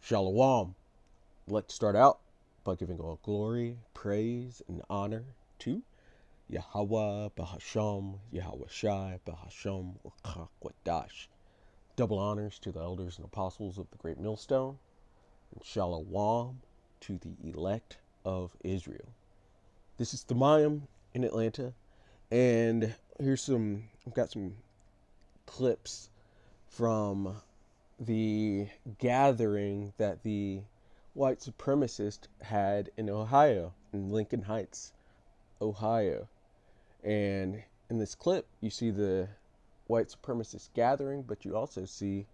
Shalom. Let's start out by giving all glory, praise, and honor to Yahweh Bahasham, Yahweh Shai Bahasham Urchakwadash. Double honors to the elders and apostles of the Great Millstone, and Shalom to the elect of Israel. This is the Mayim in Atlanta, and I've got some clips from the gathering that the white supremacist had in Ohio, in Lincoln Heights, Ohio. And in this clip, you see the white supremacist gathering, but you also see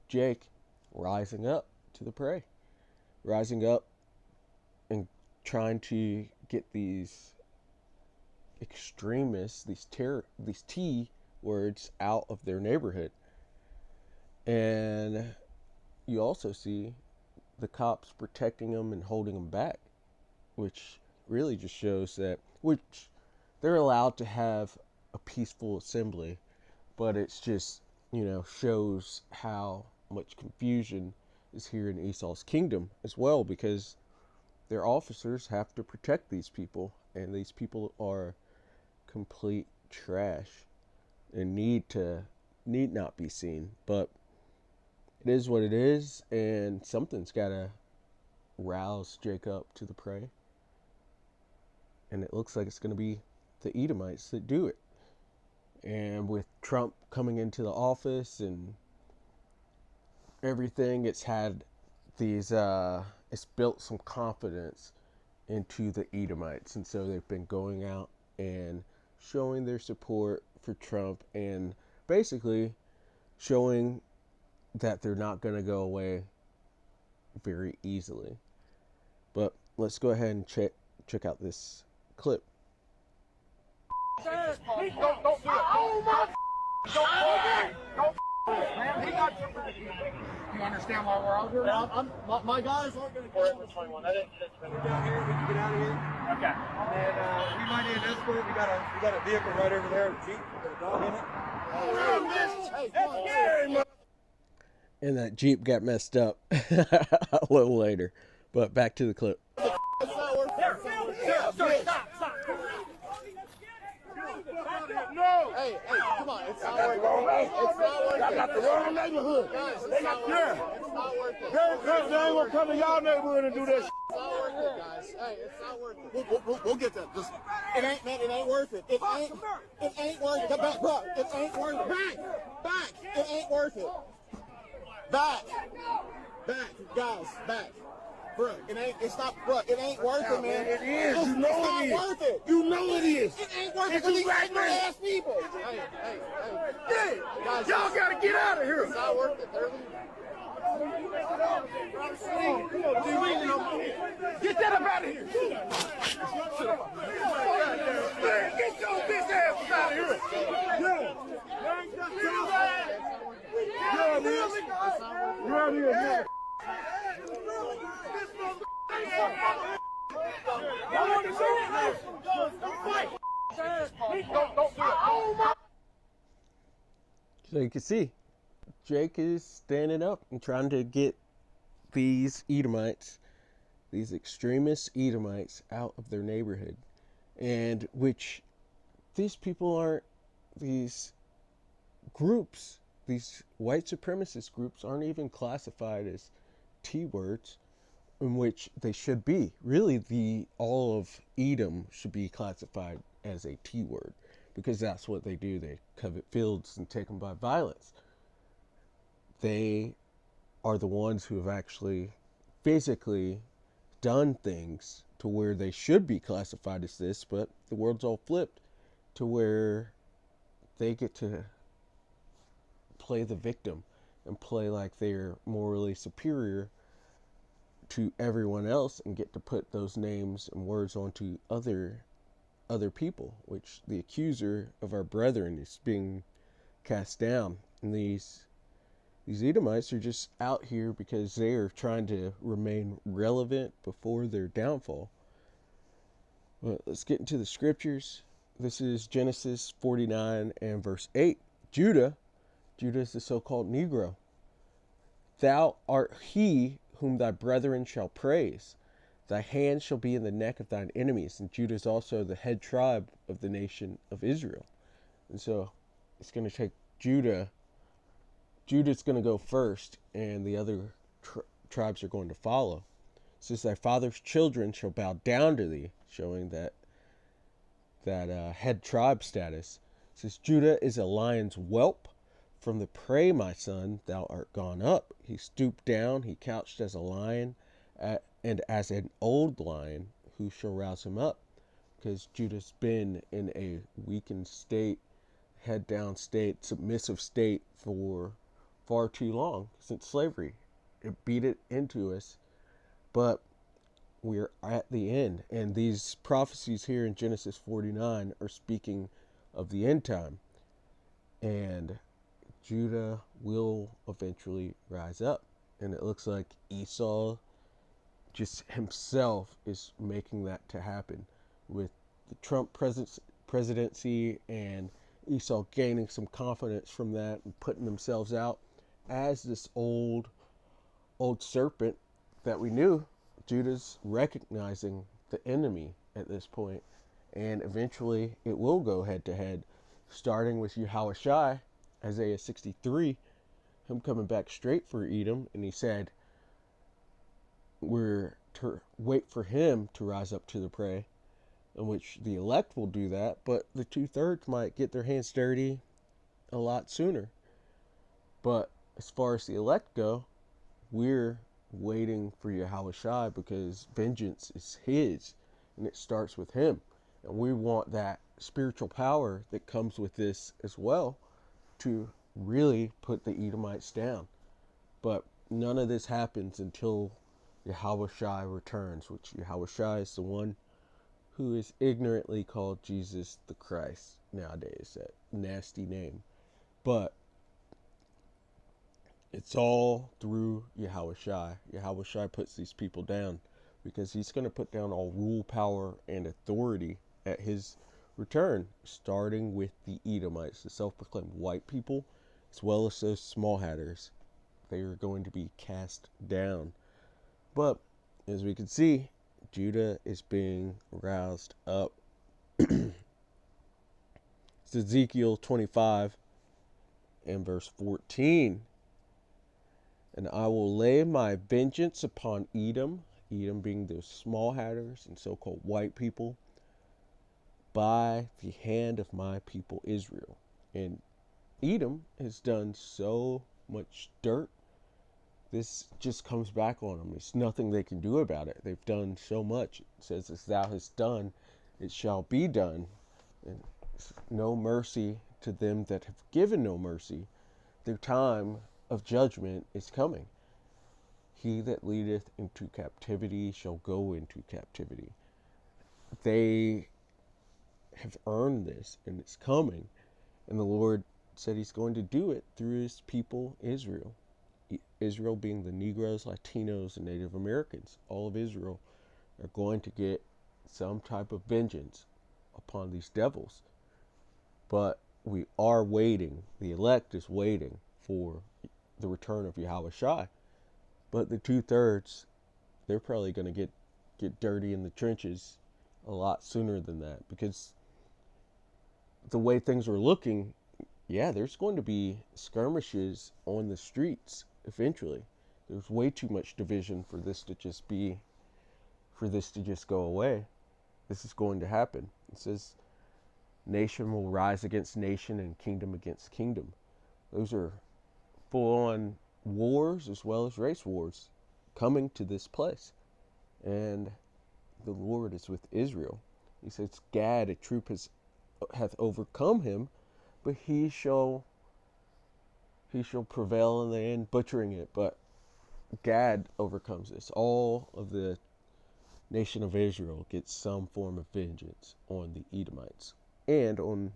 Jake rising up to the prey, rising up and trying to get these extremists, these T words out of their neighborhood. And you also see the cops protecting them and holding them back, which really just shows that, which they're allowed to have a peaceful assembly, but it's just, shows how much confusion is here in Esau's kingdom as well, because their officers have to protect these people, and these people are complete trash and need not be seen. But it is what it is, and something's got to rouse Jacob to the prey. And it looks like it's going to be the Edomites that do it. And with Trump coming into the office and everything, it's built some confidence into the Edomites. And so they've been going out and showing their support for Trump and basically showing that they're not going to go away very easily. But let's go ahead and check out this clip. Don't do it. Oh my! Don't man. He got you understand why we're out here? My guys aren't going to Forever 21. I didn't get down here. We can get out of here. Okay. And we might need an escort. We got a vehicle right over there, a Jeep with a dog in it. Hey, and that Jeep got messed up a little later. But back to the clip. No! Hey, come on. It's not worth it. It's not worth it. I got the wrong neighborhood. Guys, it's not worth it. It's not worth it. They ain't gonna come to y'all neighborhood and do this. It's not worth it, guys. Hey, it's not worth it. We'll get that. Just, it ain't worth it. It ain't worth it. Back, bro. It ain't worth it. Back. It ain't worth it. Back, guys, back. Bro, it ain't worth it, man. It is. You know it's not it is. worth it. You know it is. It ain't worth it It's for these right ignorant now. ass people. Hey. Guys, Y'all gotta get out of here. it's not worth it. They're Get that up out of here. Man, get your bitch ass out of here. Yeah, man. Right here, man. Don't do it. So you can see, Jake is standing up and trying to get these Edomites, these extremist Edomites, out of their neighborhood. And which these people aren't, these groups, these white supremacist groups aren't even classified as T words, in which they should be. Really, all of Edom should be classified as a T word, because that's what they do. They covet fields and take them by violence. They are the ones who have actually physically done things to where they should be classified as this, but the world's all flipped to where they get to play the victim and play like they're morally superior to everyone else and get to put those names and words onto other people, which the accuser of our brethren is being cast down. And these Edomites are just out here because they are trying to remain relevant before their downfall. But let's get into the scriptures. This is Genesis 49 and verse 8. Judah is the so-called Negro. Thou art he whom thy brethren shall praise. Thy hand shall be in the neck of thine enemies. And Judah is also the head tribe of the nation of Israel. And so it's going to take Judah. Judah's going to go first, and the other tribes are going to follow. It says, thy father's children shall bow down to thee, showing that head tribe status. It says, Judah is a lion's whelp. From the prey, my son, thou art gone up. He stooped down, he couched as a lion, and as an old lion, who shall rouse him up? Because Judah's been in a weakened state, head down state, submissive state for far too long since slavery. It beat it into us, but we're at the end. And these prophecies here in Genesis 49 are speaking of the end time. And Judah will eventually rise up. And it looks like Esau just himself is making that to happen with the Trump presidency, and Esau gaining some confidence from that and putting themselves out as this old serpent that we knew. Judah's recognizing the enemy at this point, and eventually it will go head to head, starting with Yahushua, Isaiah 63, him coming back straight for Edom, and he said, we're to wait for him to rise up to the prey, in which the elect will do that, but the 2/3 might get their hands dirty a lot sooner. But as far as the elect go, we're waiting for Yahushua, because vengeance is his, and it starts with him. And we want that spiritual power that comes with this as well to really put the Edomites down. But none of this happens until Yahushua returns, which Yahushua is the one who is ignorantly called Jesus the Christ nowadays, that nasty name. But it's all through Yahushua. Yahushua puts these people down because he's going to put down all rule, power, and authority at his return, starting with the Edomites, the self-proclaimed white people, as well as those small hatters. They are going to be cast down. But as we can see, Judah is being roused up. It's Ezekiel 25 and verse 14. And I will lay my vengeance upon Edom, Edom being those small hatters and so-called white people, by the hand of my people Israel. And Edom has done so much dirt. This just comes back on them. There's nothing they can do about it. They've done so much. It says, as thou hast done, it shall be done. And no mercy to them that have given no mercy. Their time of judgment is coming. He that leadeth into captivity shall go into captivity. They have earned this, and it's coming. And the Lord said he's going to do it through his people Israel. Israel being the Negroes, Latinos, and Native Americans. All of Israel are going to get some type of vengeance upon these devils. But we are waiting. The elect is waiting for the return of Yahushua. But the 2/3, they're probably going to get dirty in the trenches a lot sooner than that. Because the way things are looking, yeah, there's going to be skirmishes on the streets eventually. There's way too much division for this to just go away. This is going to happen. It says, nation will rise against nation and kingdom against kingdom. Those are full-on wars as well as race wars coming to this place. And the Lord is with Israel. He says, Gad, a troop hath overcome him, but he shall prevail in the end, butchering it. But Gad overcomes this. All of the nation of Israel gets some form of vengeance on the Edomites. And on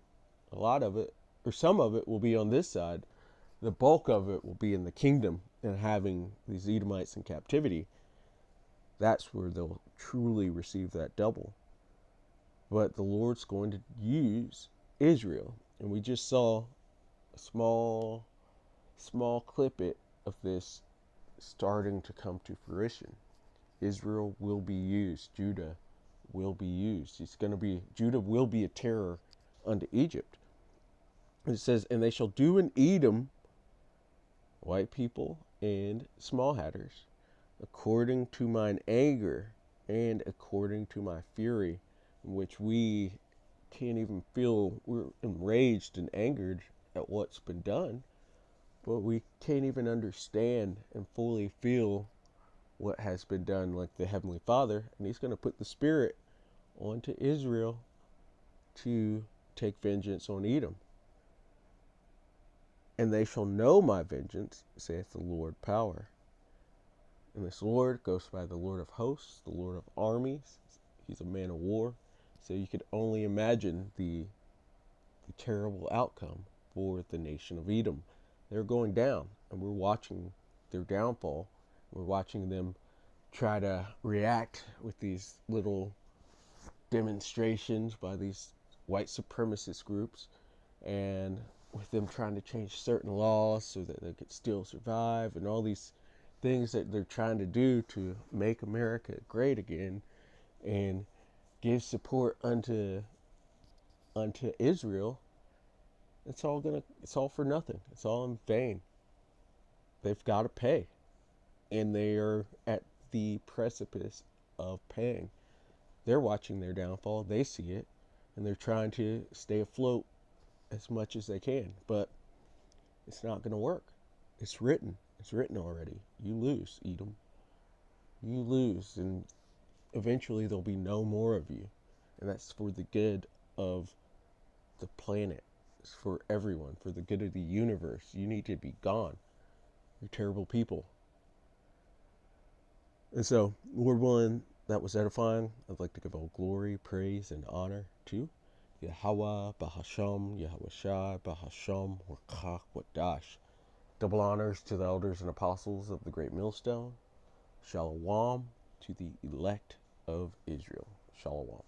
a lot of it, or some of it, will be on this side. The bulk of it will be in the kingdom and having these Edomites in captivity. That's where they'll truly receive that double. But the Lord's going to use Israel. And we just saw a small clip of this starting to come to fruition. Israel will be used. Judah will be used. Judah will be a terror unto Egypt. It says, and they shall do in Edom, white people and small hatters, according to mine anger and according to my fury, in which we can't even feel. We're enraged and angered at what's been done, but we can't even understand and fully feel what has been done like the Heavenly Father. And he's going to put the Spirit onto Israel to take vengeance on Edom. And they shall know my vengeance, saith the Lord power. And this Lord goes by the Lord of hosts, the Lord of armies. He's a man of war. So you could only imagine the terrible outcome for the nation of Edom. They're going down, and we're watching their downfall. We're watching them try to react with these little demonstrations by these white supremacist groups, and with them trying to change certain laws so that they could still survive, and all these things that they're trying to do to make America great again and give support unto Israel. It's all for nothing. It's all in vain. They've got to pay, and they are at the precipice of paying. They're watching their downfall. They see it, and they're trying to stay afloat as much as they can, but it's not going to work. It's written. It's written already. You lose, Edom. You lose, and eventually there'll be no more of you, and that's for the good of the planet. It's for everyone, for the good of the universe. You need to be gone. You're terrible people. And so, Lord willing, that was edifying. I'd like to give all glory, praise, and honor to Yahweh, Bahasham, Yahweh Shai, Bahasham, Wakach, Wadash. Double honors to the elders and apostles of the great millstone. Shalom to the elect of Israel. Shalom.